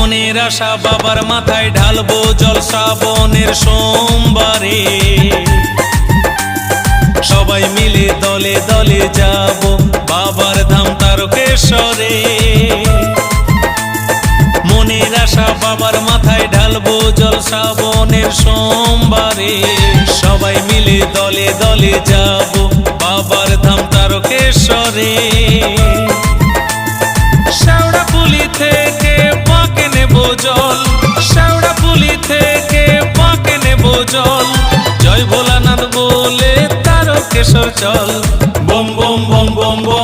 মনের আশা বাবার মাথায় ঢালবো জল শ্রাবণের সোমবারে। সবাই মিলে দলে দলে যাব বাবার ধাম তারকেশ্বরে। মনের আশা বাবার মাথায় ঢালবো জল শ্রাবণের সোমবারে। সবাই মিলে দলে দলে যাব বাবার ধাম তারকেশ্বরে। শেওড়াফুলি থেকে পাকে নেব জল, শেওড়াফুলি থেকে পাকে নেব জল। জয় ভোলানাথ বলে তারকেশ্বর চল, বম বম বম বম বম।